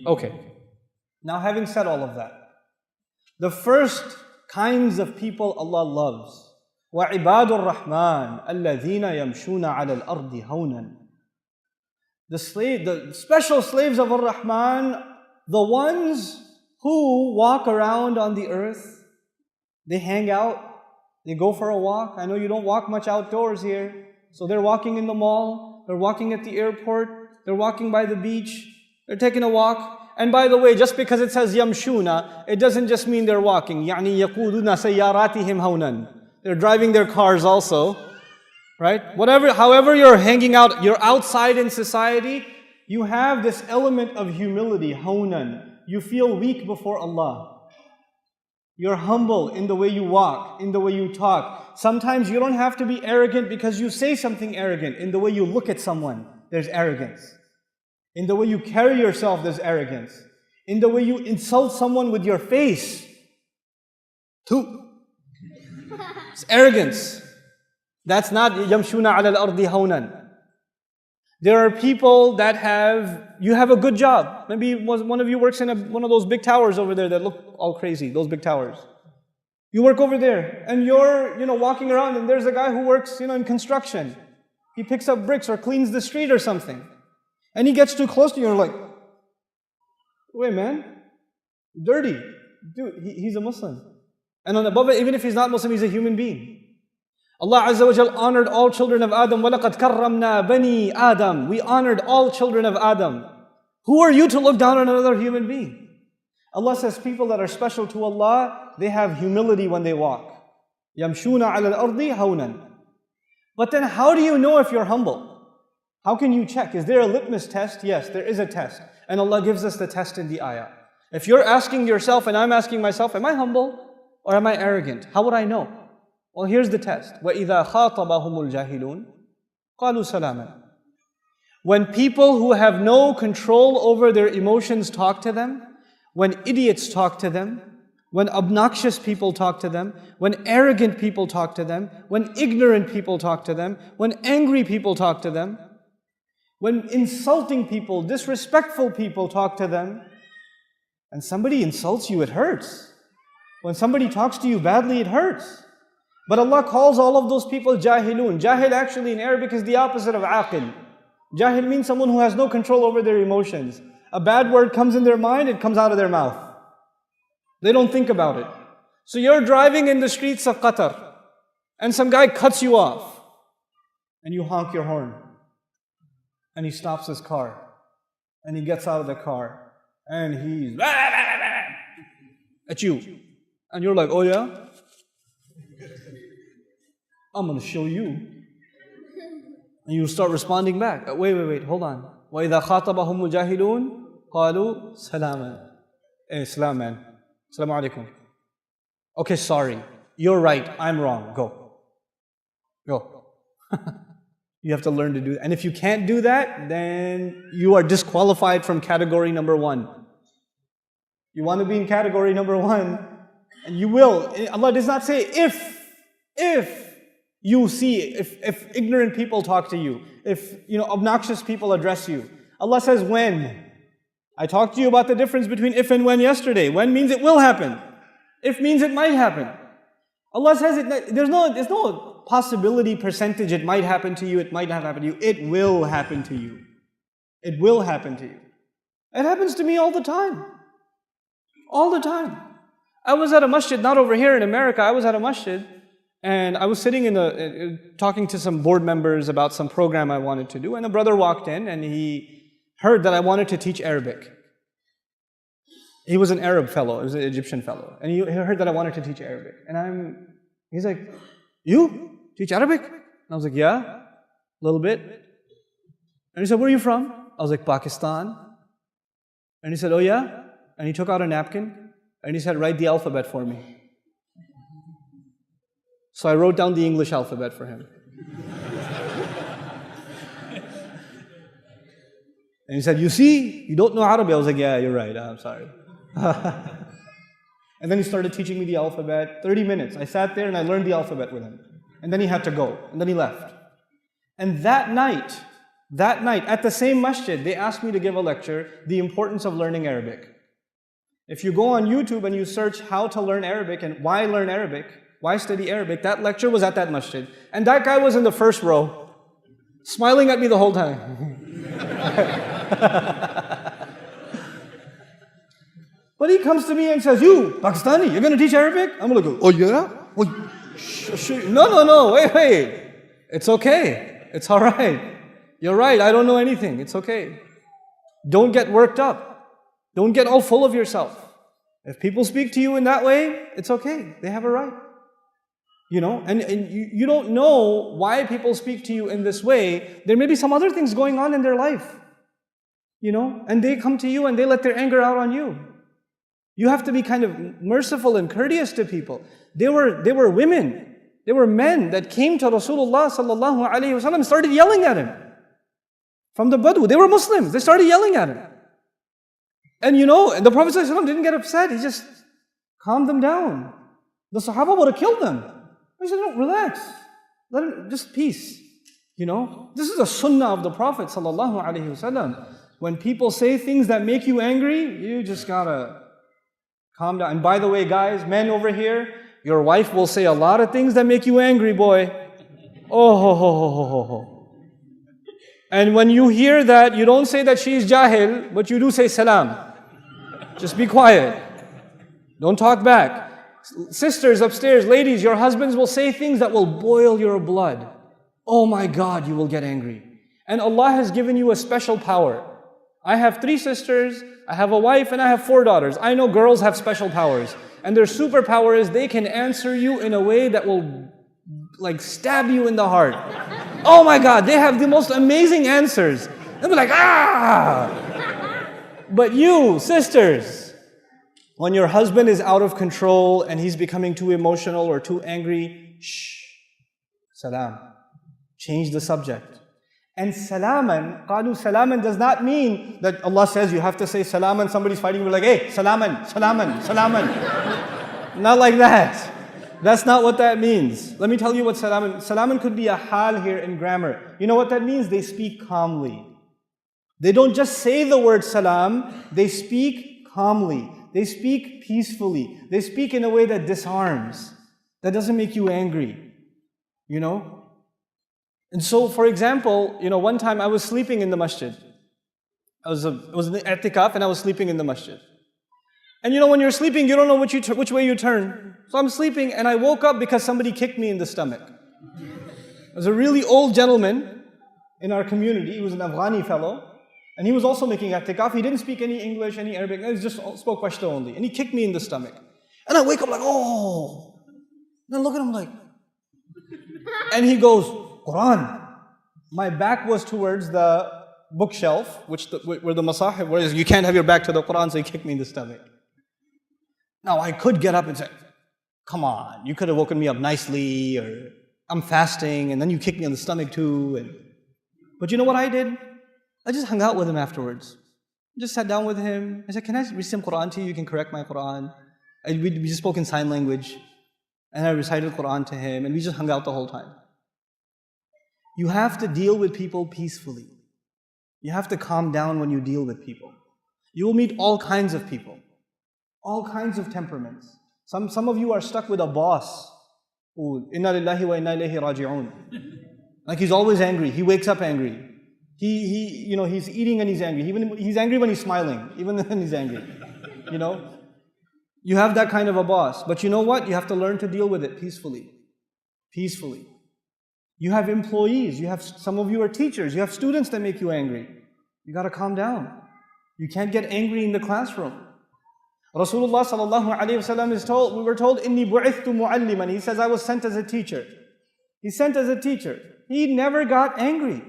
Okay. Now, having said all of that, the first kinds of people Allah loves, وَعِبَادُ الرَّحْمَنِ الَّذِينَ يَمْشُونَ عَلَى الْأَرْضِ هَوْنًا. The special slaves of Ar-Rahman, the ones who walk around on the earth, they hang out, they go for a walk. I know you don't walk much outdoors here, so they're walking in the mall, they're walking at the airport, they're walking by the beach, they're taking a walk. And by the way, just because it says yamshuna, it doesn't just mean they're walking. يعني يقودون سياراتهم هونا. They're driving their cars also, right? However you're hanging out, you're outside in society, you have this element of humility, hawnan. You feel weak before Allah. You're humble in the way you walk, in the way you talk. Sometimes you don't have to be arrogant because you say something arrogant. In the way you look at someone, there's arrogance. In the way you carry yourself, there's arrogance. In the way you insult someone with your face, too. It's arrogance. That's not yamshuna ala al-ardi hawnan. There are people that you have a good job. Maybe one of you works in one of those big towers over there that look all crazy, those big towers. You work over there and you're, walking around and there's a guy who works, in construction. He picks up bricks or cleans the street or something. And he gets too close to you and you're like, wait man, dirty. Dude, he's a Muslim. And on above it, even if he's not Muslim, he's a human being. Allah Azza wa Jal honored all children of Adam. وَلَقَدْ كَرَّمْنَا بَنِي Adam. We honored all children of Adam. Who are you to look down on another human being? Allah says people that are special to Allah, they have humility when they walk. يَمْشُونَ عَلَى الْأَرْضِ هَوْنًا. But then how do you know if you're humble? How can you check? Is there a litmus test? Yes, there is a test. And Allah gives us the test in the ayah. If you're asking yourself and I'm asking myself, am I humble or am I arrogant? How would I know? Well, here's the test. وَإِذَا خَاطَبَهُمُ الْجَاهِلُونَ قَالُوا سَلَامًا. When people who have no control over their emotions talk to them, when idiots talk to them, when obnoxious people talk to them, when arrogant people talk to them, when ignorant people talk to them, when angry people talk to them, when insulting people, disrespectful people talk to them, and somebody insults you, it hurts. When somebody talks to you badly, it hurts. But Allah calls all of those people jahilun. Jahil actually in Arabic is the opposite of aqil. Jahil means someone who has no control over their emotions. A bad word comes in their mind, it comes out of their mouth. They don't think about it. So you're driving in the streets of Qatar, and some guy cuts you off, and you honk your horn. And he stops his car, and he gets out of the car, and he's at you. And you're like, oh yeah? I'm going to show you. And you start responding back. Wait, hold on. وَإِذَا خَاطَبَهُمُ الْجَاهِلُونَ قَالُوا سَلَامًا. Hey, salam man. Assalamu alaikum. Okay, sorry. You're right. I'm wrong. Go. You have to learn to do that. And if you can't do that, then you are disqualified from category number 1. You want to be in category number 1, and you will. Allah does not say if you see, if ignorant people talk to you, if obnoxious people address you. Allah says when. I talked to you about the difference between if and when yesterday. When means it will happen. If means it might happen. Allah says there's no possibility percentage it might happen to you, it might not happen to you. It will happen to you. It will happen to you. It happens to me all the time. All the time. I was at a masjid, not over here in America, I was at a masjid, and I was sitting talking to some board members about some program I wanted to do, and a brother walked in and he heard that I wanted to teach Arabic. He was an Arab fellow, he was an Egyptian fellow, and he heard that I wanted to teach Arabic. And he's like, you teach Arabic? And I was like, yeah, a little bit. And he said, where are you from? I was like, Pakistan. And he said, oh yeah? And he took out a napkin and he said, write the alphabet for me. So I wrote down the English alphabet for him. And he said, you see, you don't know Arabic. I was like, yeah, you're right, I'm sorry. And then he started teaching me the alphabet, 30 minutes. I sat there and I learned the alphabet with him. And then he had to go, and then he left. And that night, That night, at the same masjid, they asked me to give a lecture, the importance of learning Arabic. If you go on YouTube and you search how to learn Arabic and why learn Arabic, why study Arabic, that lecture was at that masjid. And that guy was in the first row, smiling at me the whole time. But he comes to me and says, "You, Pakistani, you're going to teach Arabic?" I'm going to go, "Oh yeah? Well, no, wait. It's okay. It's all right. You're right, I don't know anything. It's okay. Don't get worked up. Don't get all full of yourself. If people speak to you in that way, it's okay. They have a right. You know, and you don't know why people speak to you in this way. There may be some other things going on in their life. You know, and they come to you and they let their anger out on you. You have to be kind of merciful and courteous to people. They were women. They were men that came to Rasulullah sallallahu alaihi wasallam and started yelling at him. From the Badu. They were Muslims. They started yelling at him. And you know, the Prophet sallallahu alaihi wasallam didn't get upset. He just calmed them down. The Sahaba would have killed them. He said, "No, relax. Let him, just peace." You know, this is a sunnah of the Prophet sallallahu alaihi wasallam. When people say things that make you angry, you just gotta calm down. And by the way, guys, men over here, your wife will say a lot of things that make you angry, boy. Oh, ho, ho, ho, ho, ho, ho. And when you hear that, you don't say that she's jahil, but you do say salam. Just be quiet. Don't talk back. Sisters upstairs, ladies, your husbands will say things that will boil your blood. Oh my God, you will get angry. And Allah has given you a special power. I have 3 sisters, I have a wife, and I have 4 daughters. I know girls have special powers. And their superpower is they can answer you in a way that will like stab you in the heart. Oh my God, they have the most amazing answers. They'll be like, ah! But you, sisters, when your husband is out of control and he's becoming too emotional or too angry, shh, salam. Change the subject. And salaman, qalu salaman does not mean that Allah says you have to say salam and somebody's fighting you, like, hey, salaman, salaman, salaman. Not like that. That's not what that means. Let me tell you what salaman. Salaman could be a hal here in grammar. You know what that means? They speak calmly. They don't just say the word salam, they speak calmly. They speak peacefully. They speak in a way that disarms, that doesn't make you angry. You know? And so, for example, you know, one time I was sleeping in the masjid. It was in the i'tikaf and I was sleeping in the masjid. And you know, when you're sleeping, you don't know which way you turn. So I'm sleeping and I woke up because somebody kicked me in the stomach. There was a really old gentleman in our community. He was an Afghani fellow. And he was also making i'tikaf. He didn't speak any English, any Arabic. He just spoke Pashto only. And he kicked me in the stomach. And I wake up like, oh. And I look at him like. And he goes, Quran. My back was towards the bookshelf, where the masahib was. You can't have your back to the Quran, so he kicked me in the stomach. Now I could get up and say, come on, you could have woken me up nicely, or I'm fasting, and then you kicked me in the stomach too. But you know what I did? I just hung out with him afterwards. I just sat down with him. I said, can I read some Quran to you? You can correct my Quran. We just spoke in sign language. And I recited Quran to him, and we just hung out the whole time. You have to deal with people peacefully. You have to calm down when you deal with people. You will meet all kinds of people, all kinds of temperaments. Some of you are stuck with a boss who, inna lillahi wa inna ilayhi raji'un. Like he's always angry. He wakes up angry. He's eating and he's angry. He's angry when he's smiling, even when he's angry. You know? You have that kind of a boss. But you know what? You have to learn to deal with it peacefully. Peacefully. You have employees. Some of you are teachers. You have students that make you angry. You got to calm down. You can't get angry in the classroom. Rasulullah sallallahu alaihi wasallam we were told, "Inni bu'ithtu mu'alliman." He says, I was sent as a teacher. He's sent as a teacher. He never got angry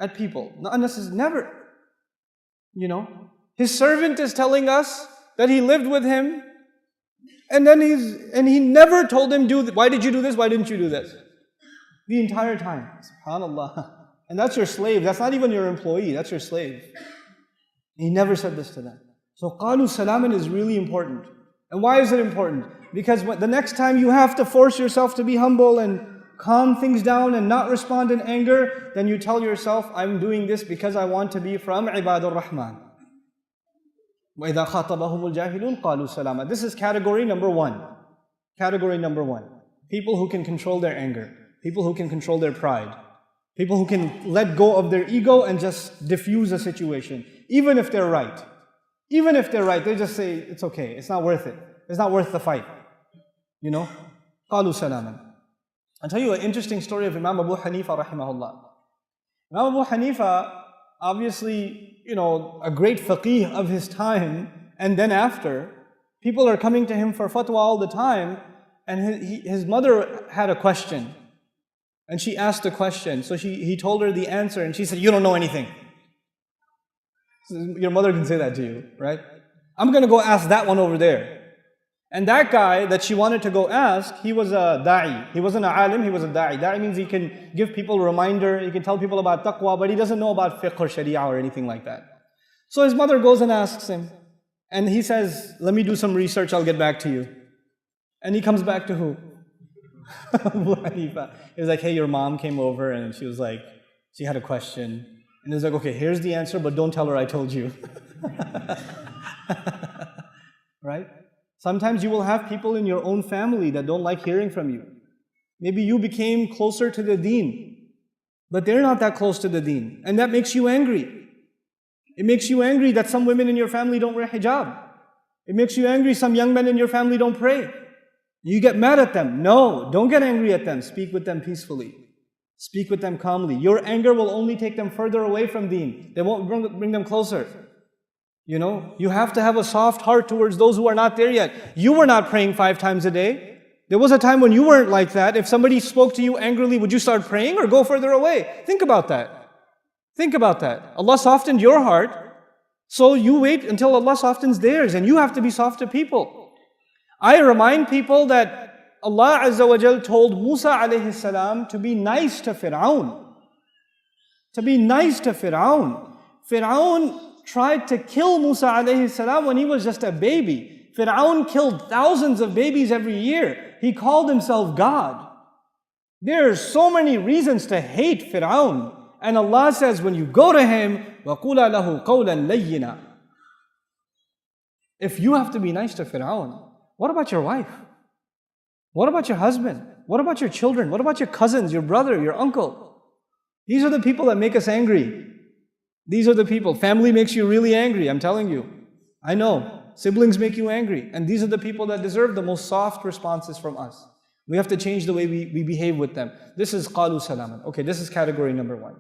at people. Not unnecessarily, never. You know? His servant is telling us that he lived with him, and he never told him, why did you do this? Why didn't you do this? The entire time. SubhanAllah. And that's your slave. That's not even your employee. That's your slave. He never said this to them. So qalu salaman is really important. And why is it important? Because the next time you have to force yourself to be humble and calm things down and not respond in anger, then you tell yourself, I'm doing this because I want to be from عباد الرحمن. وَإِذَا خَاطَبَهُمُ الْجَاهِلُونَ قَالُوا سَلَامًا. This is category number one. Category number one. People who can control their anger. People who can control their pride. People who can let go of their ego and just diffuse a situation. Even if they're right. Even if they're right, they just say, it's okay, it's not worth it. It's not worth the fight. You know? قَالُوا سَلَامًا. I'll tell you an interesting story of Imam Abu Hanifa rahimahullah. Imam Abu Hanifa, obviously, a great faqih of his time, and then after, people are coming to him for fatwa all the time, and his mother had a question. And she asked a question, so he told her the answer, and she said, you don't know anything. Your mother can say that to you, right? I'm going to go ask that one over there. And that guy that she wanted to go ask, he was a da'i. He wasn't an alim, he was a da'i. Da'i means he can give people a reminder, he can tell people about taqwa, but he doesn't know about fiqh or sharia or anything like that. So his mother goes and asks him, and he says, let me do some research, I'll get back to you. And he comes back to who? Abu Hanifa. He was like, hey, your mom came over and she was like, she had a question. And he's like, okay, here's the answer, but don't tell her I told you. Right? Sometimes you will have people in your own family that don't like hearing from you. Maybe you became closer to the deen, but they're not that close to the deen. And that makes you angry. It makes you angry that some women in your family don't wear hijab. It makes you angry some young men in your family don't pray. You get mad at them. No, don't get angry at them. Speak with them peacefully. Speak with them calmly. Your anger will only take them further away from deen. They won't bring them closer. You have to have a soft heart towards those who are not there yet. You were not praying 5 times a day. There was a time when you weren't like that. If somebody spoke to you angrily, would you start praying or go further away? Think about that. Think about that. Allah softened your heart, so you wait until Allah softens theirs, and you have to be soft to people. I remind people that Allah Azza wa Jal told Musa alayhi salam to be nice to Fir'aun. To be nice to Fir'aun. Fir'aun tried to kill Musa alayhi salam when he was just a baby. Fir'aun killed thousands of babies every year. He called himself God. There are so many reasons to hate Fir'aun. And Allah says, when you go to him, وَقُولَ لَهُ قَوْلًا لَيِّنًا. If you have to be nice to Fir'aun, what about your wife? What about your husband? What about your children? What about your cousins, your brother, your uncle? These are the people that make us angry. These are the people. Family makes you really angry, I'm telling you. I know. Siblings make you angry. And these are the people that deserve the most soft responses from us. We have to change the way we behave with them. This is قَالُوا سَلَامًا. Okay, this is category number one.